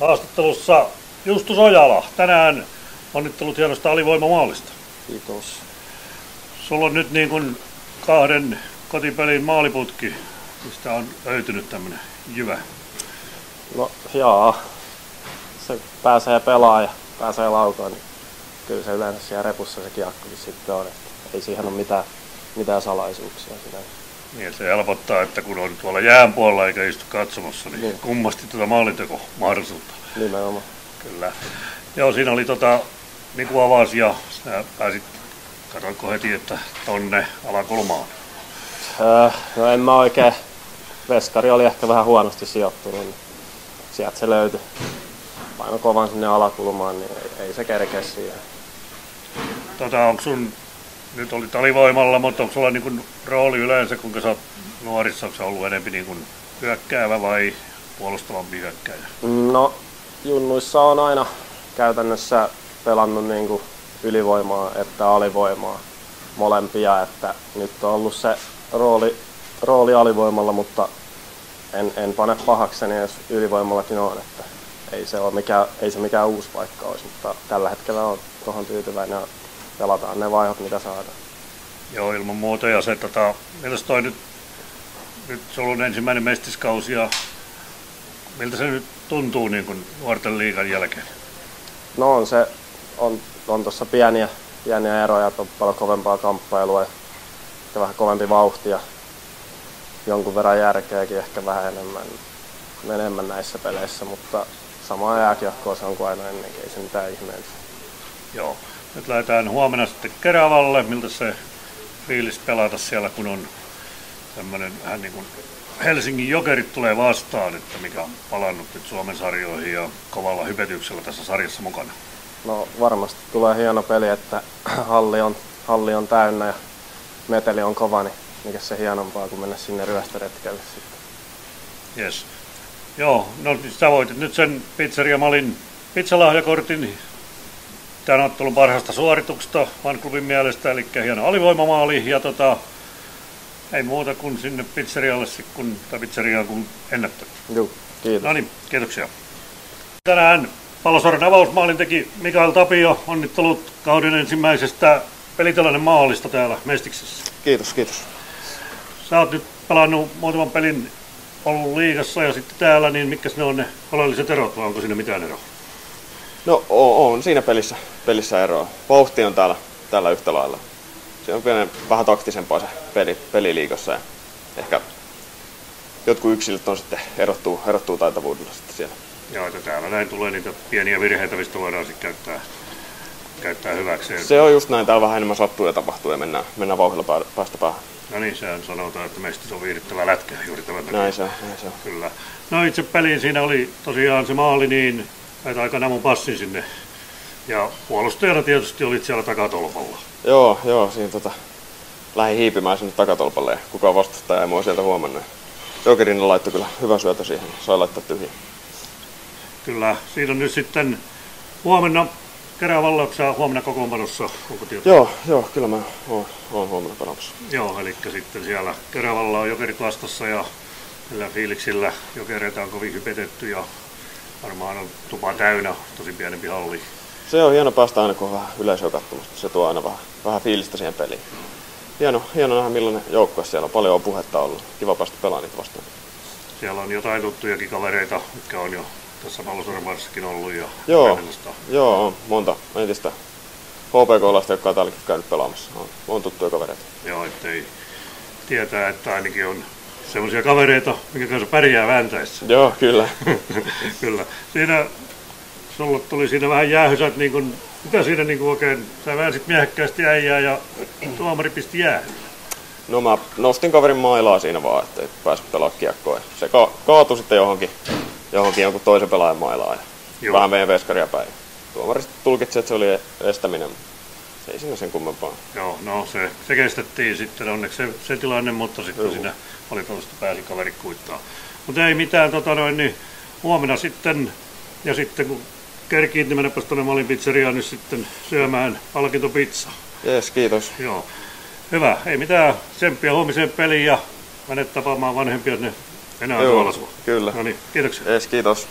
Haastattelussa Justus Ojala. Tänään onnittelut hienosta alivoimamaalista. Kiitos. Sulla on nyt niin kuin 2 kotipelin maaliputki, mistä on löytynyt tämmönen jyvä. No jaa, se pääsee pelaamaan ja pääsee laukoon, niin kyllä se yleensä siellä repussa se kiekkokin sitten on. Että ei siihen ole mitään salaisuuksia sinänsä. Niin, se helpottaa, että kun on tuolla jään puolella eikä istu katsomassa, niin kummasti tuota maalintekomahdollisuutta. Nimenomaan. Kyllä. Joo, siinä oli niin kuin avasi ja sä pääsit, katsoitko heti, että tonne alakulmaan? No en mä oikein. Veskari oli ehkä vähän huonosti sijoittunut, niin sieltä se löytyi. Paino kovan sinne alakulmaan, niin ei se kerkeä siihen. Onko sun, nyt olit alivoimalla, mutta onko sulla niin kuin rooli yleensä, kuinka sä oot nuorissa, onko sä ollut enemmän niin kuin hyökkäävä vai puolustavampi hyökkääjä? No, junnuissa on aina käytännössä pelannut niin kuin ylivoimaa että alivoimaa molempia, että nyt on ollut se rooli alivoimalla, mutta en pane pahakseni, jos ylivoimallakin on, että ei se mikään uusi paikka olisi, mutta tällä hetkellä on tuohon tyytyväinen ja pelataan ne vaihot, mitä saadaan. Joo, ilman muuta. Ja se, miltä toi nyt sulla on ensimmäinen mestiskausi ja miltä se nyt tuntuu niin kuin nuorten liigan jälkeen? No on tuossa pieniä eroja, on paljon kovempaa kamppailua ja vähän kovempi vauhti ja jonkun verran järkeäkin ehkä vähän enemmän näissä peleissä, mutta samaa jääkiekkoa se on kuin aina ennenkin, ei se mitään ihmeellistä. Joo, nyt lähdetään huomenna sitten Keravalle, miltä se fiilis pelata siellä, kun on tämmöinen vähän niin kuin Helsingin Jokerit tulee vastaan, että mikä on palannut nyt Suomen sarjoihin ja kovalla hypetyksellä tässä sarjassa mukana. No varmasti tulee hieno peli, että halli on täynnä ja meteli on kova, niin mikä se hienompaa kuin mennä sinne ryöstöretkelle sitten. Jes. Joo, no sä voitit nyt sen Pizzeria Malin pizzalahjakortin tämän ottelun parhaasta suorituksesta fanklubin mielestä, eli hieno alivoimamaali ja ei muuta kuin sinne pizzeriaan kun ennättö. Joo, kiitos. No niin, kiitoksia. Tänään Pallosaaren avausmaalin teki Mikael Tapio. Onnittelut kauden ensimmäisestä pelitilanne maalista täällä Mestiksessä. Kiitos. Sä oot nyt pelannut muutaman pelin, ollut liigassa ja sitten täällä, niin mitkä ne on ne oleelliset erot vai onko siinä mitään eroa? No on siinä pelissä eroa. Vauhti on täällä yhtä lailla. Se on vähän taktisempaa se peli liigassa ja ehkä jotkut yksilöt on sitten erottuu taitavuudella sitten siellä. Joo, että täällä näin tulee niitä pieniä virheitä, mistä voidaan sitten käyttää hyväkseen. Se on just näin, täällä vähän enemmän sattuu ja tapahtuu ja mennään vauhdilla päästä päähän. No niin, sehän sanotaan, että meistä on viihdyttävä lätkä juuri tämän takia. Näin se on. Kyllä. No itse peliin siinä oli tosiaan se maali, niin lait aika mun passin sinne. Ja puolustajana tietysti olit siellä takatolpalla. Joo, siinä lähdin hiipimään sinne takatolpalle ja kukaan vastustaja ei mua sieltä huomannut. Jokerinen laittoi kyllä hyvän syötön siihen, sai laittaa tyhjään. Kyllä, siinä on nyt sitten huomenna Keravalla, onko sä huomenna kokoonpanossa? Onko tietoa? Joo, kyllä mä oon huomenna panossa. Joo, eli sitten siellä Keravalla on Jokerit vastassa ja tällä fiiliksillä Jokereita on kovin hypetetty ja varmaan on tupa täynnä, tosi pienempi halli. Se on hieno päästä aina, kun on vähän yleisöä katsomassa. Se tuo aina vähän fiilistä siihen peliin. Hieno nähdä, millainen joukkue siellä on. Paljon on puhetta ollut. Kiva päästä pelaamaan niitä vastaan. Siellä on jotain tuttujakin kavereita, mitkä on jo tässä Pallosaaren ollut. Ja Joo, on monta entistä HPK-laista, jotka on täälläkin käynyt pelaamassa. On tuttuja kavereita. Joo, ettei tietää, että ainakin on semmoisia kavereita, minkä kanssa pärjää vääntäessä. Joo, kyllä. Kyllä. Sulla tuli siinä vähän jäähysät, mitä siinä oikein, sä väänsit miehekkäästi äijää ja tuomari pisti jäähän. No mä nostin kaverin mailaa siinä vaan, ettei pääse pelaamaan kiekkoa. Se kaatui sitten johonkin jonkun toisen pelaajan mailaan ja vähän meidän veskaria päin. Tuomari tulkitsi, että se oli estäminen. Ei siinä sen kummempaa. Joo, no se kestettiin sitten onneksi se tilanne, mutta sitten siinä valitettavasti pääsi kaveri kuittaa. Mutta ei mitään, niin huomenna sitten, ja sitten kun kerkiit, niin mennäpäs tuonne Malin pizzeriaan nyt sitten syömään palkintopizzaa. Jees, kiitos. Joo, hyvä. Ei mitään, tsemppiä huomiseen peliin ja menet tapaamaan vanhempia ne enää suolasua. Kyllä. No niin, kiitoksia. Jees, kiitos.